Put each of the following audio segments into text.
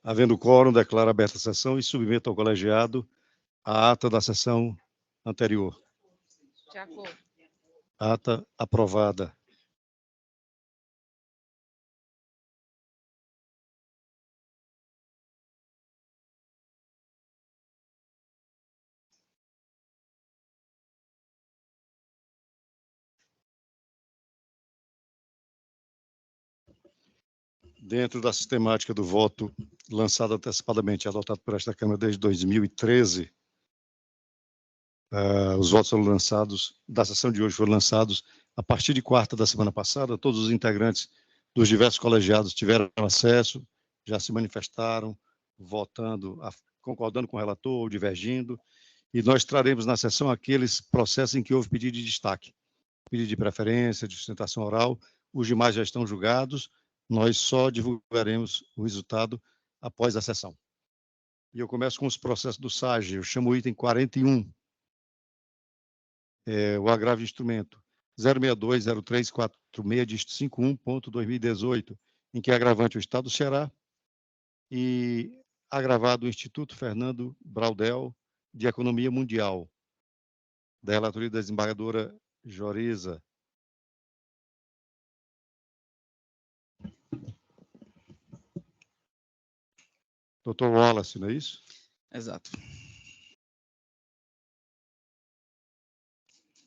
Havendo quórum, declaro aberta a sessão e submeto ao colegiado a ata da sessão anterior. De acordo. Ata aprovada. Dentro da sistemática do voto lançado antecipadamente e adotado por esta Câmara desde 2013, os votos foram lançados, da sessão de hoje foram lançados a partir de quarta da semana passada. Todos os integrantes dos diversos colegiados tiveram acesso, já se manifestaram, votando, concordando com o relator ou divergindo, e nós traremos na sessão aqueles processos em que houve pedido de destaque, pedido de preferência, de sustentação oral, os demais já estão julgados, nós só divulgaremos o resultado após a sessão. E eu começo com os processos do SAGE, eu chamo o item 41, o agravo de instrumento 0620346-51.2018, em que é agravante o Estado do Ceará e agravado o Instituto Fernando Braudel de Economia Mundial, da relatoria da desembargadora Joriza. Doutor Wallace, não é isso? Exato.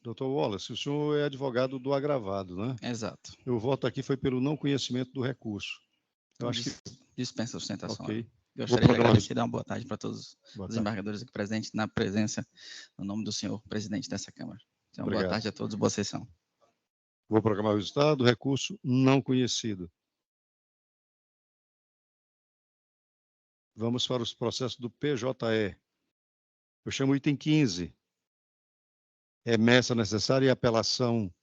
Doutor Wallace, o senhor é advogado do agravado, né? Exato. O voto aqui foi pelo não conhecimento do recurso. Eu acho que... Dispensa a sustentação. Ok. Gostaria de agradecer e dar uma boa tarde para todos os desembargadores aqui presentes, na presença, no nome do senhor presidente dessa Câmara. Então, boa tarde a todos, boa sessão. Vou programar o resultado, recurso não conhecido. Vamos para os processos do PJE. Eu chamo o item 15. Remessa necessária e apelação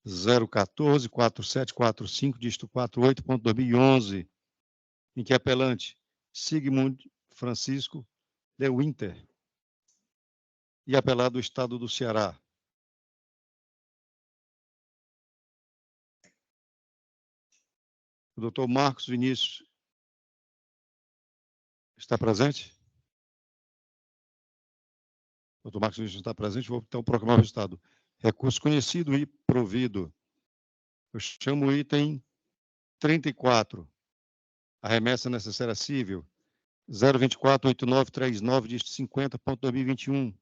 014-4745, dígito 48.2011, em que apelante Sigmund Francisco de Winter e apelado do Estado do Ceará. O doutor Marcos Vinícius está presente? O doutor Marcos Vinícius está presente, vou então proclamar o resultado. Recurso conhecido e provido. Eu chamo o item 34. A remessa necessária civil 0248939, dígito 50.2021,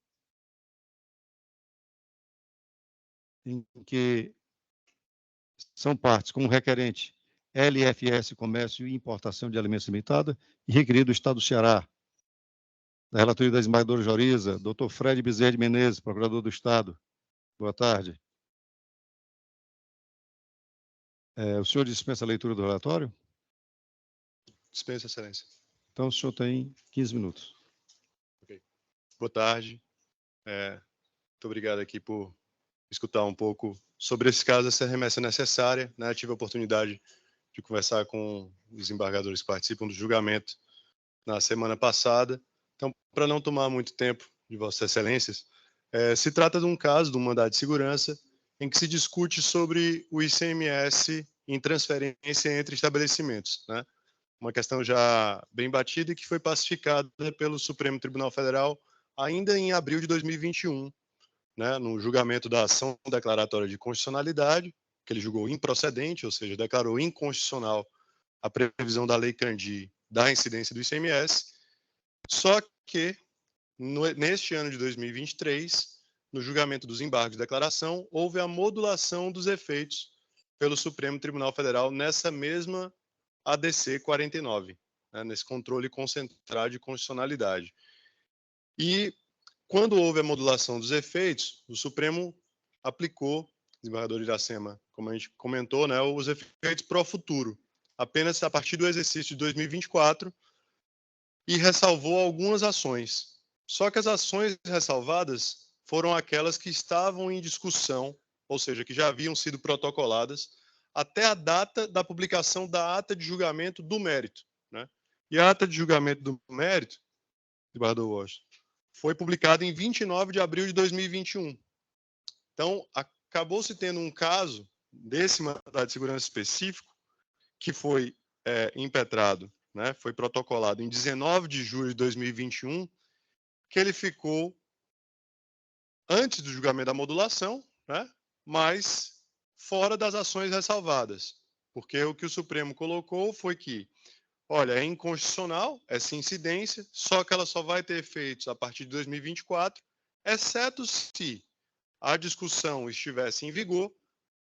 em que são partes como requerente LFS Comércio e Importação de Alimentos Limitada e requerido do Estado do Ceará, da relatoria da desembargadora Joriza, doutor Fred Bezerra de Menezes, procurador do Estado. Boa tarde. O senhor dispensa a leitura do relatório? Dispensa, excelência. Então, o senhor tem 15 minutos. Okay. Boa tarde. Muito obrigado aqui por escutar um pouco sobre esse caso, essa remessa necessária. Né? Tive a oportunidade de conversar com os desembargadores que participam do julgamento na semana passada. Então, para não tomar muito tempo de Vossas Excelências, se trata de um caso, de um mandado de segurança, em que se discute sobre o ICMS em transferência entre estabelecimentos, né? Uma questão já bem batida e que foi pacificada pelo Supremo Tribunal Federal ainda em abril de 2021, né, no julgamento da ação declaratória de constitucionalidade, que ele julgou improcedente, ou seja, declarou inconstitucional a previsão da Lei Candir da incidência do ICMS, só que neste ano de 2023, no julgamento dos embargos de declaração, houve a modulação dos efeitos pelo Supremo Tribunal Federal nessa mesma ADC 49, né, nesse controle concentrado de constitucionalidade. E quando houve a modulação dos efeitos, o Supremo aplicou, desembargador Iracema, como a gente comentou, né, os efeitos pro futuro, apenas a partir do exercício de 2024, e ressalvou algumas ações. Só que as ações ressalvadas foram aquelas que estavam em discussão, ou seja, que já haviam sido protocoladas, até a data da publicação da ata de julgamento do mérito, né? E a ata de julgamento do mérito, desembargador Washington, foi publicada em 29 de abril de 2021. Então, acabou-se tendo um caso desse mandado de segurança específico, que foi impetrado né, foi protocolado em 19 de julho de 2021, que ele ficou antes do julgamento da modulação, né, mas fora das ações ressalvadas. Porque o que o Supremo colocou foi que, olha, é inconstitucional essa incidência, só que ela só vai ter efeitos a partir de 2024, exceto se a discussão estivesse em vigor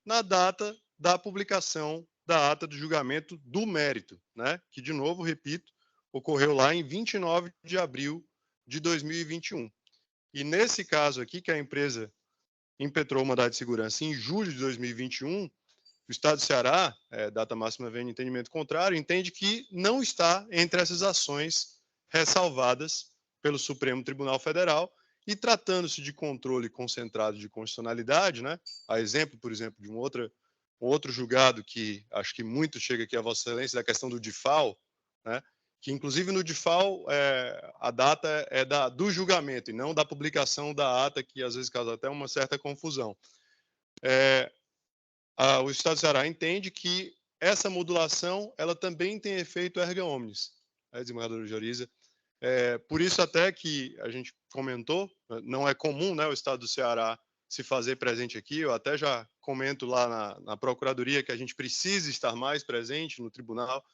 na data da publicação da ata do julgamento do mérito, né? Que, de novo, repito, ocorreu lá em 29 de abril de 2021. E nesse caso aqui, que a empresa impetrou o mandado de segurança em julho de 2021, o Estado do Ceará, data máxima vem no entendimento contrário, entende que não está entre essas ações ressalvadas pelo Supremo Tribunal Federal, e tratando-se de controle concentrado de constitucionalidade, né, a exemplo, por exemplo, de um outro julgado que acho que muito chega aqui a Vossa Excelência, da questão do DIFAL, né, que inclusive no DIFAL a data é do julgamento e não da publicação da ata, que às vezes causa até uma certa confusão. O Estado do Ceará entende que essa modulação ela também tem efeito erga omnes, né, desembargadora Joriza. Por isso até que a gente comentou, não é comum, né, o Estado do Ceará se fazer presente aqui, eu até já comento lá na Procuradoria que a gente precisa estar mais presente no tribunal,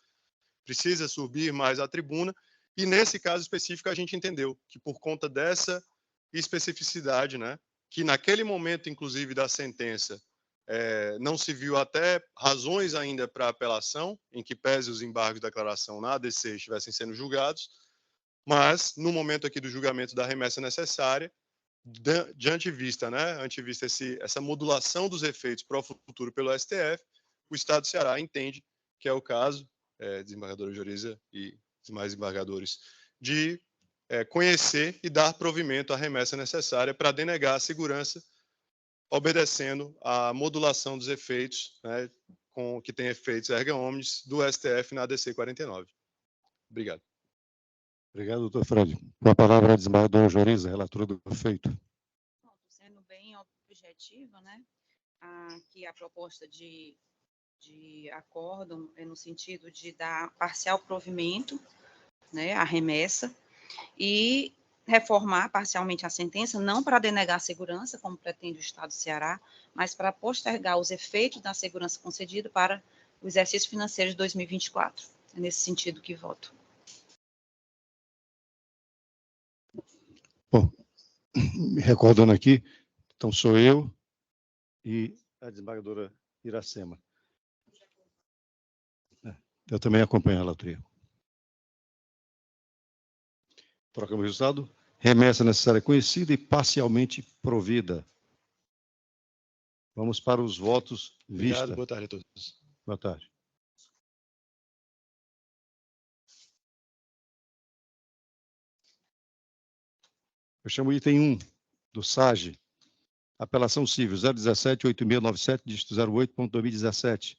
precisa subir mais à tribuna, e nesse caso específico a gente entendeu que por conta dessa especificidade, né, que naquele momento, inclusive, da sentença, não se viu até razões ainda para apelação, em que pese os embargos de declaração na ADC estivessem sendo julgados, mas, no momento aqui do julgamento da remessa necessária, de antivista, né, antivista essa modulação dos efeitos para o futuro pelo STF, o Estado do Ceará entende que é o caso, desembargadora Joriza e demais desembargadores, de conhecer e dar provimento à remessa necessária para denegar a segurança, obedecendo à modulação dos efeitos, né, que tem efeitos erga omnes do STF na ADC 49. Obrigado. Obrigado, doutor Fred. Com a palavra, a desembargadora Joriza, relatora do feito. Sendo bem objetiva, né? Aqui a proposta de acórdão é no sentido de dar parcial provimento, né, à remessa, e reformar parcialmente a sentença, não para denegar a segurança, como pretende o Estado do Ceará, mas para postergar os efeitos da segurança concedida para o exercício financeiro de 2024. É nesse sentido que voto. Bom, recordando aqui, então sou eu e a desembargadora Iracema. Eu também acompanho a relatoria. Proclamo o resultado. Remessa necessária conhecida e parcialmente provida. Vamos para os votos vista. Obrigado, boa tarde a todos. Boa tarde. Eu chamo o item 1 do SAGE, apelação civil 017-8697, dígito 08.2017,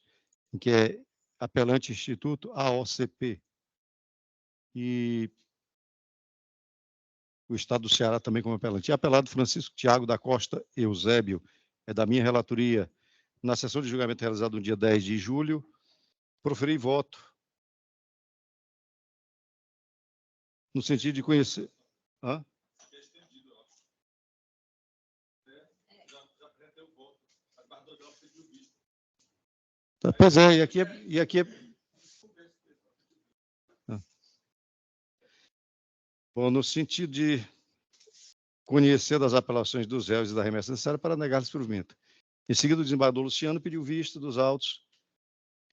em que é apelante Instituto AOCP. E o Estado do Ceará também como apelante. E apelado Francisco Tiago da Costa Eusébio, é da minha relatoria, na sessão de julgamento realizada no dia 10 de julho, proferi voto no sentido de conhecer... Hã? Pois é, e aqui é... Bom, no sentido de conhecer das apelações dos réus e da remessa necessária para negar-lhes provimento. Em seguida, o desembargador Luciano pediu vista dos autos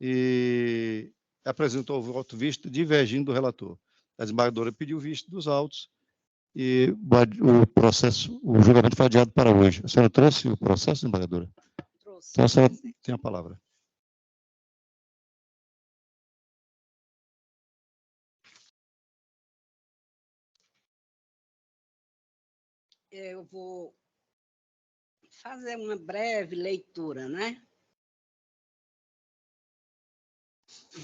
e apresentou o voto visto divergindo do relator. A desembargadora pediu vista dos autos e o julgamento foi adiado para hoje. A senhora trouxe o processo, desembargadora? Trouxe. Então, a senhora tem a palavra. Eu vou fazer uma breve leitura, né?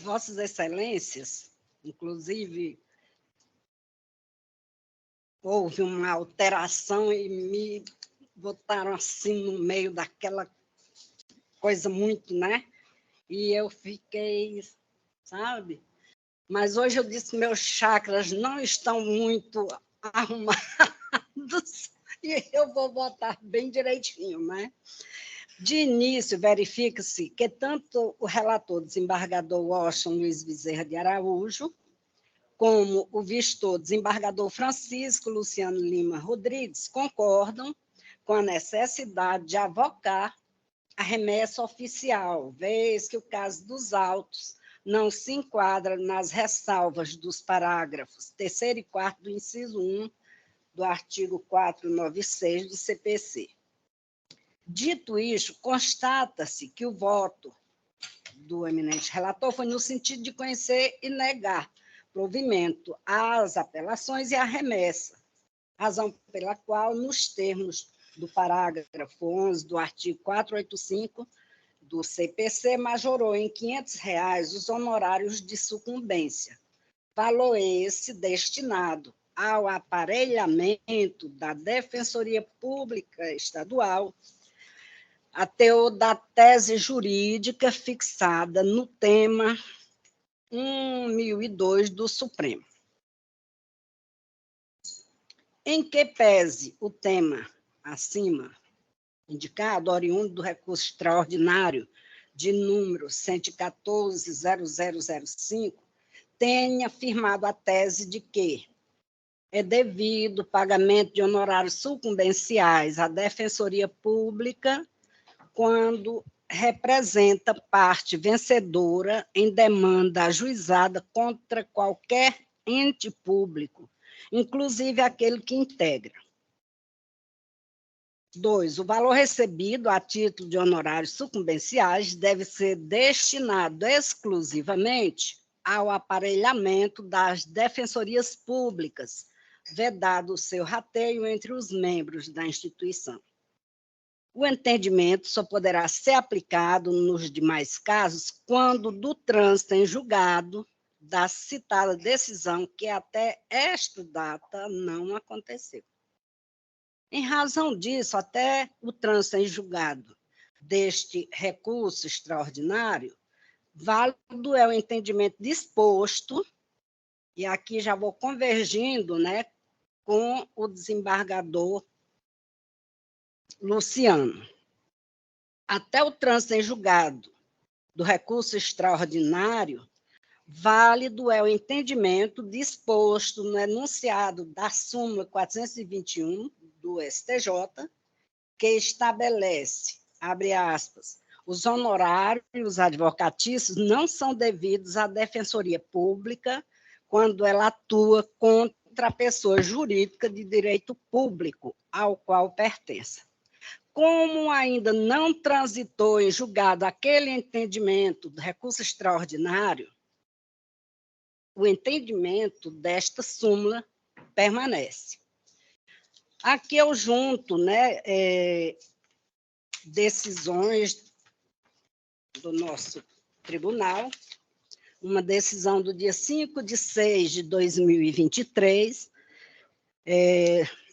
Vossas Excelências, inclusive, houve uma alteração e me botaram assim no meio daquela coisa muito, né? E eu fiquei, sabe? mas hoje eu disse que meus chakras não estão muito arrumados e eu vou botar bem direitinho, né? De início, verifica-se que tanto o relator desembargador Washington Luiz Bezerra de Araújo, como o vistor desembargador Francisco Luciano Lima Rodrigues concordam com a necessidade de avocar a remessa oficial, vez que o caso dos autos não se enquadra nas ressalvas dos parágrafos 3º e 4º do inciso 1 do artigo 496 do CPC. Dito isto, constata-se que o voto do eminente relator foi no sentido de conhecer e negar provimento às apelações e à remessa, razão pela qual, nos termos do parágrafo 11 do artigo 485 do CPC, majorou em R$ 500 os honorários de sucumbência, valor esse destinado ao aparelhamento da Defensoria Pública Estadual, a teor da tese jurídica fixada no tema 1002 do Supremo. Em que pese o tema acima indicado, oriundo do recurso extraordinário de número 114.0005, tenha firmado a tese de que é devido o pagamento de honorários sucumbenciais à Defensoria Pública quando representa parte vencedora em demanda ajuizada contra qualquer ente público, inclusive aquele que integra. 2. O valor recebido a título de honorários sucumbenciais deve ser destinado exclusivamente ao aparelhamento das defensorias públicas, vedado o seu rateio entre os membros da instituição. O entendimento só poderá ser aplicado nos demais casos quando do trânsito em julgado da citada decisão que até esta data não aconteceu. Em razão disso, até o trânsito em julgado deste recurso extraordinário, válido é o entendimento disposto, e aqui já vou convergindo, né, com o desembargador Luciano. Até o trânsito em julgado do recurso extraordinário, válido é o entendimento disposto no enunciado da súmula 421 do STJ, que estabelece, abre aspas, os honorários advocatícios não são devidos à Defensoria Pública quando ela atua contra a pessoa jurídica de direito público ao qual pertence. Como ainda não transitou em julgado aquele entendimento do recurso extraordinário, o entendimento desta súmula permanece. Aqui eu junto, né, decisões do nosso tribunal, uma decisão do dia 5/6/2023,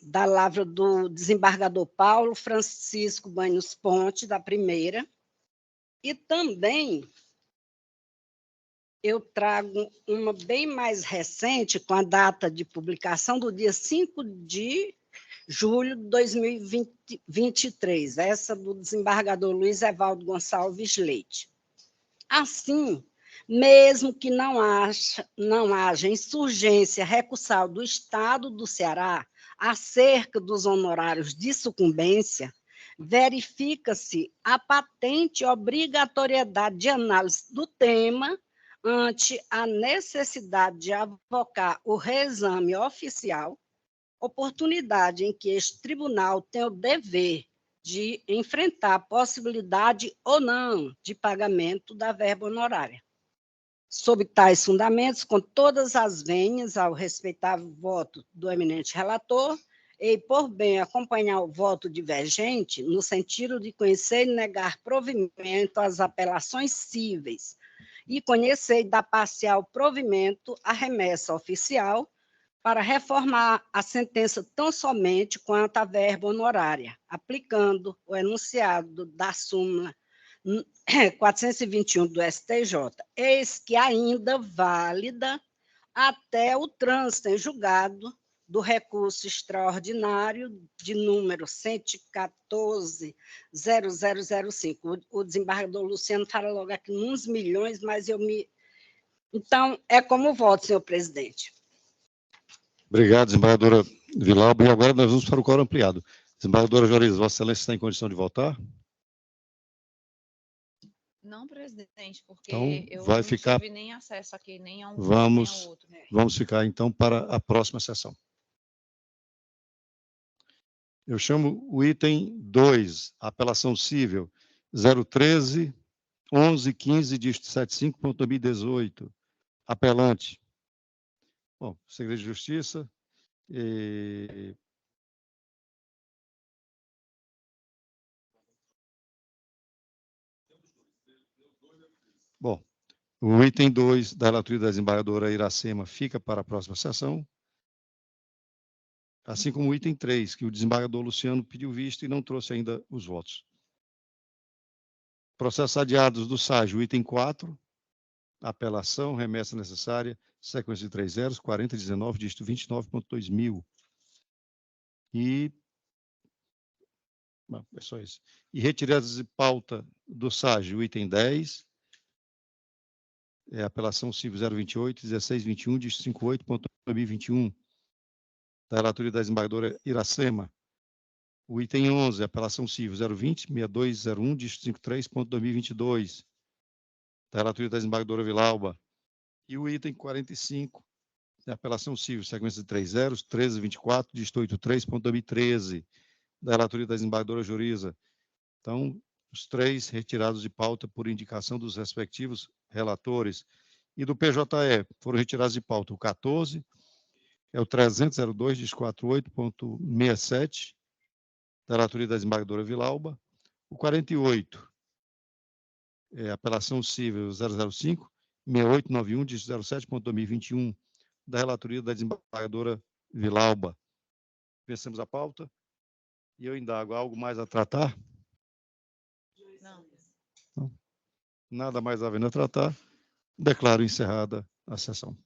da lavra do desembargador Paulo Francisco Banhos Ponte, da primeira, e também eu trago uma bem mais recente, com a data de publicação do dia 5 de julho de 2023, essa do desembargador Luiz Evaldo Gonçalves Leite. Assim, mesmo que não haja insurgência recursal do Estado do Ceará acerca dos honorários de sucumbência, verifica-se a patente obrigatoriedade de análise do tema ante a necessidade de avocar o reexame oficial, oportunidade em que este tribunal tem o dever de enfrentar a possibilidade ou não de pagamento da verba honorária. Sob tais fundamentos, com todas as vênias ao respeitável voto do eminente relator, e por bem acompanhar o voto divergente, no sentido de conhecer e negar provimento às apelações cíveis, e conhecer e dar parcial provimento à remessa oficial, para reformar a sentença tão somente quanto à verba honorária, aplicando o enunciado da súmula 421 do STJ, eis que ainda válida até o trânsito em julgado do recurso extraordinário de número 114.0005. O desembargador Luciano fala logo aqui uns milhões, mas eu me... Então, é como voto, senhor presidente. Obrigado, desembargadora Vilauba. E agora nós vamos para o quórum ampliado. Desembargadora Joriza, Vossa Excelência está em condição de votar? Não, presidente, porque Então, eu vai não ficar... tive nem acesso aqui, nem a um nem ao outro. Vamos ficar, então, para a próxima sessão. Eu chamo o item 2, apelação cível 013-1115, dígito 75.2018. Apelante. Bom, Segredo de Justiça. Bom, o item 2 da relatoria da desembargadora Iracema fica para a próxima sessão, assim como o item 3, que o desembargador Luciano pediu vista e não trouxe ainda os votos. Processos adiados do SAGE, o item 4, apelação, remessa necessária, sequência de 3 zeros, 4019, dígito 29.2000. E... Bom, é só isso. E retiradas de pauta do SAGE, o item 10, apelação civil 028, 1621, dígito 58.2021, da relatoria da desembargadora Iracema. O item 11, apelação civil 020, 6201, dígito 53.2022, da relatoria da desembargadora Vilauba. E o item 45, apelação civil, sequência de 3 zeros, 1324, dígito 83.2013, da relatoria da desembargadora Joriza. Então, os 3 retirados de pauta por indicação dos respectivos relatores. E do PJE foram retirados de pauta o 14, é o 302, dígito 48.67, da relatoria da desembargadora Vilauba. O 48, apelação cível 005, 6891, dígito 07.2021, da relatoria da desembargadora Vilauba. Vencemos a pauta. E eu indago, algo mais a tratar? Não. Nada mais havendo a tratar. Declaro encerrada a sessão.